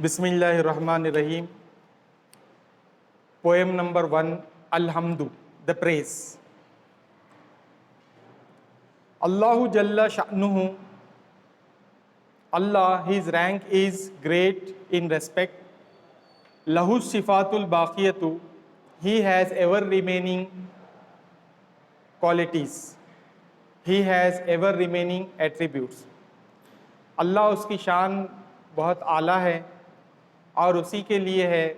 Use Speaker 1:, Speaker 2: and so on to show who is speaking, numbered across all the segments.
Speaker 1: بسم اللہ الرحمن الرحیم. Poem number 1, Alhamdu, the praise. Allahu Jalla Sha'nuhu, Allah, His rank is great in respect. Lahu Sifatul Baqiyatu, He has ever remaining qualities. He has ever remaining attributes. اللہ اس کی شان بہت اعلیٰ ہے اور اسی کے لیے ہے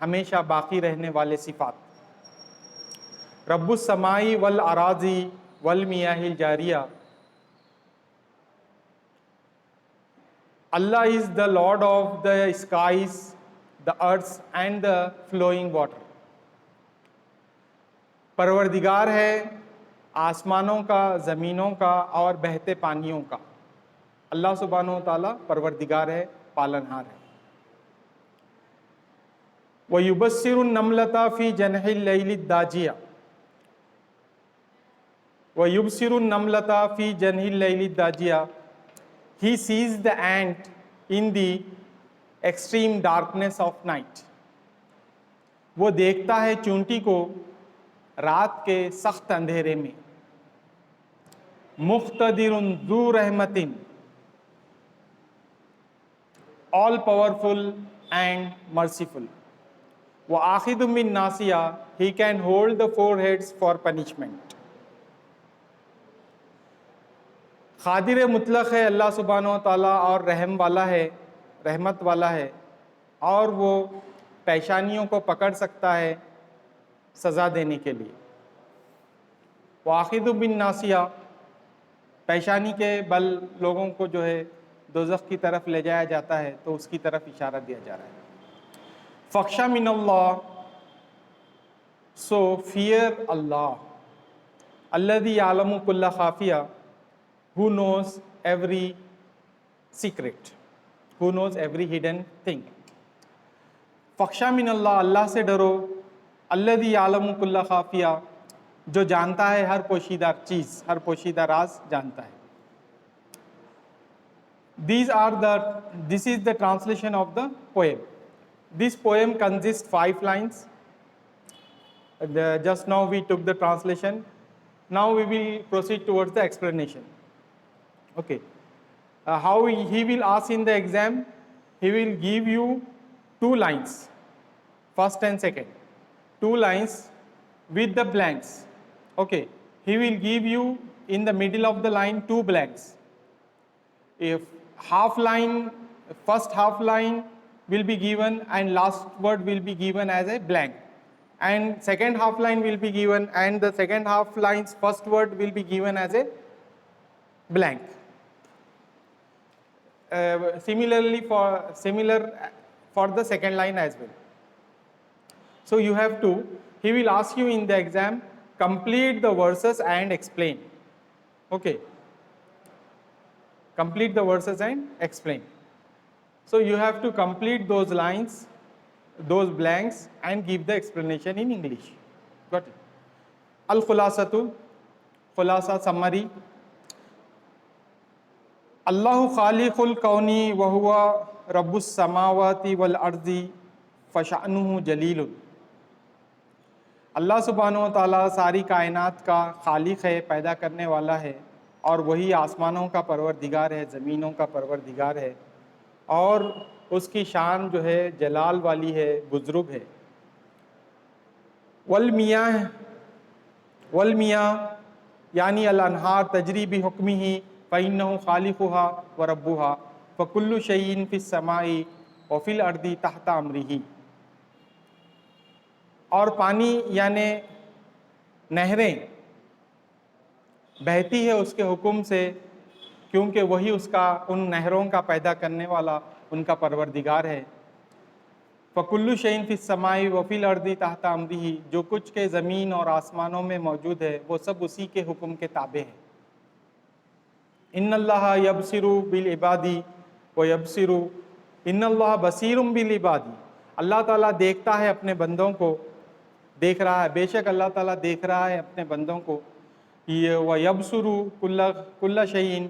Speaker 1: ہمیشہ باقی رہنے والے صفات. رب السمائی والاراضی والمیاہ الجاریہ, Allah is the Lord of the skies, the earths and the flowing water. پروردگار ہے آسمانوں کا, زمینوں کا اور بہتے پانیوں کا. اللہ سبحانہ و تعالیٰ پروردگار ہے, پالنہار ہے. وَيُبَصِّرُ النَّمْلَةَ فِي جَنْحِ اللَّيْلِ الدَّاجِيَةِ وَيُبْصِرُ النَّمْلَةَ فِي جَنْحِ اللَّيْلِ الدَّاجِيَةِ He sees the ant in the extreme darkness of night. وہ دیکھتا ہے چونٹی کو رات کے سخت اندھیرے میں. مُقْتَدِرٌ ذُو رَحْمَةٍ, all powerful and merciful. وَآخِذٌ مِّن نَّاسِيَةٍ, He can hold the four heads for punishment. قادر مطلق ہے اللہ سبحانہ و تعالیٰ اور رحم والا ہے, رحمت والا ہے, اور وہ پیشانیوں کو پکڑ سکتا ہے سزا دینے کے لیے. وَآخِذُ بِالنَّاصِیَةِ, پیشانی کے بل لوگوں کو جو ہے دوزخ کی طرف لے جایا جاتا ہے, تو اس کی طرف اشارہ دیا جا رہا ہے. فَخْشَ مِنَ اللَّهِ, so fear Allah. الَّذِي يَعْلَمُ كُلَّ خَافِيَةٍ, who knows every secret, who knows every hidden thing. فَخْشَ مِنَ اللَّهِ, اللہ سے ڈرو. الَّذِي يَعْلَمُ كُلَّ خَافِيَةٍ, جو جانتا ہے ہر پوشیدہ چیز, ہر پوشیدہ راز جانتا ہے. This is the translation of the poem. This poem consists 5 lines. Just now we took the translation. Now we will proceed towards the explanation. Okay. How he will ask in the exam, he will give you 2 lines, first and second. 2 lines with the blanks. Okay. He will give you in the middle of the line 2 blanks. If first half line will be given and last word will be given as a blank, and second half line will be given and the second half line's first word will be given as a blank. Similar for the second line as well. So you have to, he will ask you in the exam, complete the verses and explain. Okay. Complete the verses and explain. So you have to complete those lines, those blanks, and give the explanation in English. Got it? Al-Khulasatu, Khulasa summary. Allahu khaliqul kauni wa huwa rabbus samawati wal ardi fasha'nuhu jalilun. اللہ سبحانہ و تعالیٰ ساری کائنات کا خالق ہے, پیدا کرنے والا ہے, اور وہی آسمانوں کا پروردگار ہے, زمینوں کا پروردگار ہے, اور اس کی شان جو ہے جلال والی ہے, بزرگ ہے. والمیاہ یعنی الانہار تجری بحکمہ فإنہ خالقها وربها فکل شیء فی السماء وفی الارض تحت امرہ. اور پانی یعنی نہریں بہتی ہے اس کے حکم سے, کیونکہ وہی اس کا ان نہروں کا پیدا کرنے والا ان کا پروردگار ہے. فَكُلُّ شَيْءٍ فِي السَّمَاءِ وَفِي الْأَرْضِ تَحْتَ أَمْرِهِ, جو کچھ کے زمین اور آسمانوں میں موجود ہے وہ سب اسی کے حکم کے تابع ہے. إِنَّ اللَّهَ يَبْصِرُ بِالْعِبَادِ وَيَبْصِرُ إِنَّ اللَّهَ بَصِيرٌ بِالْعِبَادِ. اللہ تعالیٰ دیکھتا ہے اپنے بندوں کو, دیکھ رہا ہے, بے شک اللہ تعالیٰ دیکھ رہا ہے اپنے بندوں کو. وَيَبْصُرُ كُلَّ شَيْءٍ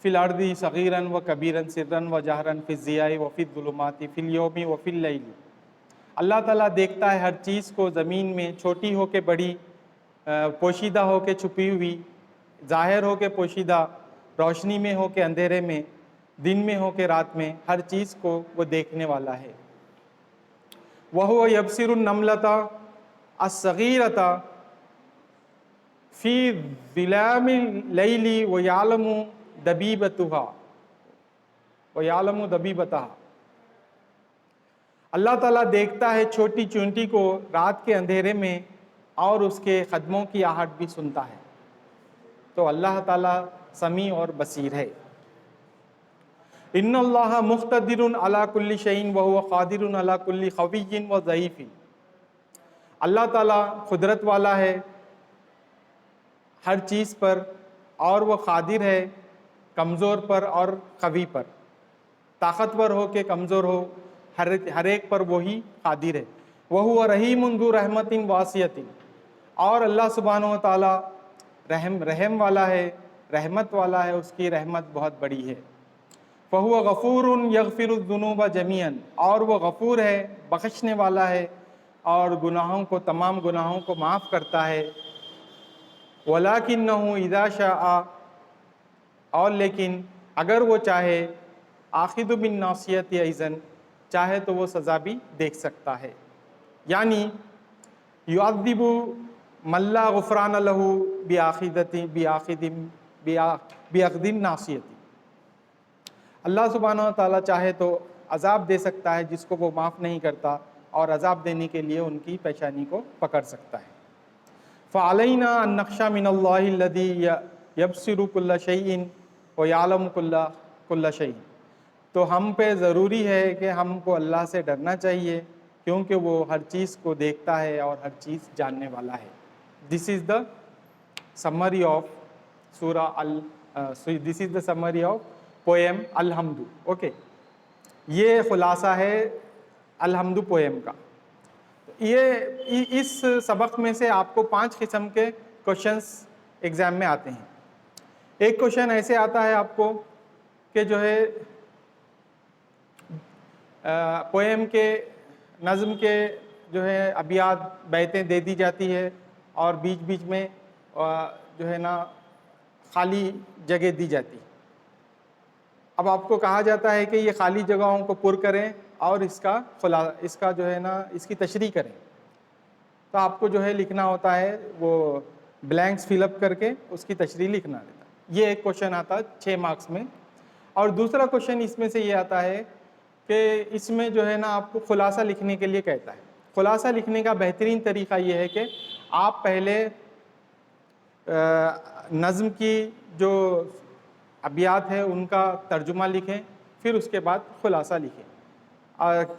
Speaker 1: فی الارض صغیرا و کبیرا سرا و جہرا فی الضیاء و فی الظلمات فی الیوم و فی اللیل۔ اللہ تعالیٰ دیکھتا ہے ہر چیز کو، زمین میں چھوٹی ہو کے بڑی، پوشیدہ ہو کے چھپی ہوئی، ظاہر ہو کے پوشیدہ، روشنی میں ہو کے اندھیرے میں، دن میں ہو کے رات میں، ہر چیز کو وہ دیکھنے والا ہے۔ وَهُوَ يَبْصِرُ النَّمْلَةَ الصَّغِيرَةَ فِي ظِلَامِ اللَّيْلِ وَيَعْلَمُ دَبِيبَتَهَا۔ اللہ تعالیٰ دیکھتا ہے چھوٹی چونٹی کو رات کے اندھیرے میں، اور اس کے قدموں کی آہٹ بھی سنتا ہے۔ تو اللہ تعالیٰ سمیع اور بصیر ہے۔ ان اللہ مقتدر علی کل شیء وہو قادر علی کل قوی و ضعیف۔ اللہ تعالیٰ قدرت والا ہے ہر چیز پر، اور وہ قادر ہے کمزور پر اور قوی پر، طاقتور ہو کہ کمزور ہو، ہر ایک پر وہی قادر ہے۔ وہو رحیم ذو رحمت واسعۃ، اور اللہ سبحانہ و تعالیٰ رحم والا ہے، رحمت والا ہے، اس کی رحمت بہت بڑی ہے۔ فَهُوَ غَفُورٌ يَغْفِرُ الذُّنُوبَ جَمِيعًا، اور وہ غفور ہے، بخشنے والا ہے، اور گناہوں کو، تمام گناہوں کو معاف کرتا ہے۔ وَلَكِنَّهُ إِذَا شَاءَ، اور لیکن اگر وہ چاہے، آخذ بالناصیۃ ایضاً، چاہے تو وہ سزا بھی دیکھ سکتا ہے، یعنی یعذب من لا غفران له بأخذ الناصیۃ۔ اللہ سبحانہ و تعالیٰ چاہے تو عذاب دے سکتا ہے جس کو وہ معاف نہیں کرتا، اور عذاب دینے کے لیے ان کی پیشانی کو پکڑ سکتا ہے۔ فعلینا ان نخشى من اللہ الذی یبصر کل شیء ویعلم کل شیء، تو ہم پہ ضروری ہے کہ ہم کو اللہ سے ڈرنا چاہیے، کیونکہ وہ ہر چیز کو دیکھتا ہے اور ہر چیز جاننے والا ہے۔ This is the summary of this is the summary of poem الحمد۔ اوکے، یہ خلاصہ ہے الحمد پوئم کا۔ یہ اس سبق میں سے آپ کو 5 قسم کے کوشچنس ایگزام میں آتے ہیں۔ ایک کوشچن ایسے آتا ہے آپ کو کہ جو ہے پوئم کے نظم کے جو ہے ابیات، بیتیں دے دی جاتی ہے، اور بیچ بیچ میں جو ہے نا خالی جگہ دی جاتی۔ اب آپ کو کہا جاتا ہے کہ یہ خالی جگہوں کو پر کریں اور اس کا جو ہے نا اس کی تشریح کریں۔ تو آپ کو جو ہے لکھنا ہوتا ہے، وہ بلینکس فل اپ کر کے اس کی تشریح لکھنا رہتا ہے۔ یہ ایک کوشچن آتا ہے 6 مارکس میں۔ اور دوسرا کوشچن اس میں سے یہ آتا ہے کہ اس میں جو ہے نا آپ کو خلاصہ لکھنے کے لیے کہتا ہے۔ خلاصہ لکھنے کا بہترین طریقہ یہ ہے کہ آپ پہلے نظم کی جو ابیات ہے ان کا ترجمہ لکھیں، پھر اس کے بعد خلاصہ لکھیں۔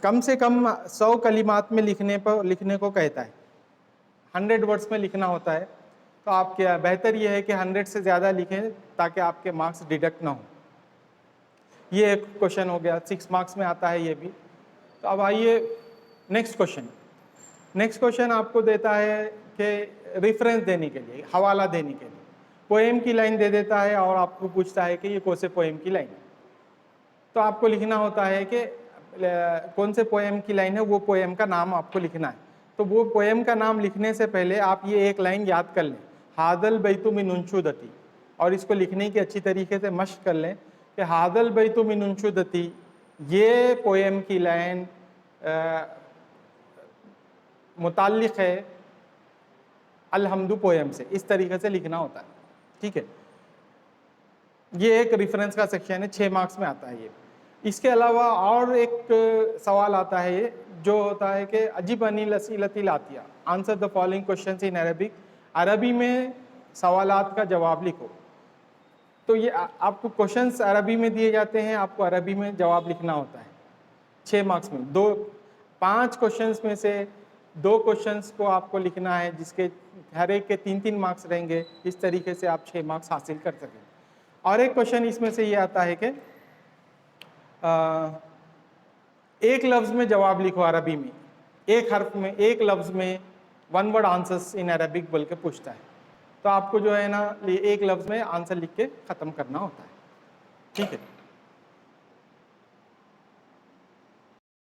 Speaker 1: کم سے کم 100 کلمات میں لکھنے کو کہتا ہے، 100 ورڈز میں لکھنا ہوتا ہے۔ تو آپ کیا بہتر یہ ہے کہ 100 سے زیادہ لکھیں تاکہ آپ کے مارکس ڈیڈکٹ نہ ہوں۔ یہ ایک کوشچن ہو گیا، 6 مارکس میں آتا ہے یہ بھی۔ تو اب آئیے نیکسٹ کوشچن۔ نیکسٹ کوشچن آپ کو دیتا ہے کہ ریفرنس دینے کے لیے، حوالہ دینے کے لیے پوئم کی لائن دے دیتا ہے، اور آپ کو پوچھتا ہے کہ یہ کون سے پوئم کی لائن ہے۔ تو آپ کو لکھنا ہوتا ہے کہ کون سے پوئم کی لائن ہے، وہ پوئم کا نام آپ کو لکھنا ہے۔ تو وہ پوئم کا نام لکھنے سے پہلے آپ یہ ایک لائن یاد کر لیں، ھذا البیت من انشودتی، اور اس کو لکھنے کی اچھی طریقے سے مشق کر لیں کہ ھذا البیت من انشودتی، یہ پوئم کی لائن متعلق ہے الحمد پوئم سے، اس طریقے سے لکھنا ہوتا ہے۔ ٹھیک ہے، یہ ایک ریفرنس کا سیکشن ہے، 6 مارکس میں آتا ہے یہ۔ اس کے علاوہ اور ایک سوال آتا ہے جو ہوتا ہے کہ اجیبنی الاسئلۃ الاتیہ، answer the following questions in Arabic, عربی میں سوالات کا جواب لکھو۔ تو یہ آپ کو کوشچنز عربی میں دیے جاتے ہیں، آپ کو عربی میں جواب لکھنا ہوتا ہے 6 مارکس میں۔ 5 کوشچنز میں سے 2 کوشچنز کو آپ کو لکھنا ہے، جس کے ہر ایک کے 3 مارکس رہیں گے، اس طریقے سے آپ 6 مارکس حاصل کر سکیں۔ اور ایک کوشچن اس میں سے یہ آتا ہے کہ ایک لفظ میں جواب لکھو عربی میں، ایک حرف میں، ایک لفظ میں 1 word answers in Arabic بول کے پوچھتا ہے۔ تو آپ کو جو ہے نا ایک لفظ میں آنسر لکھ کے ختم کرنا ہوتا ہے۔ ٹھیک ہے.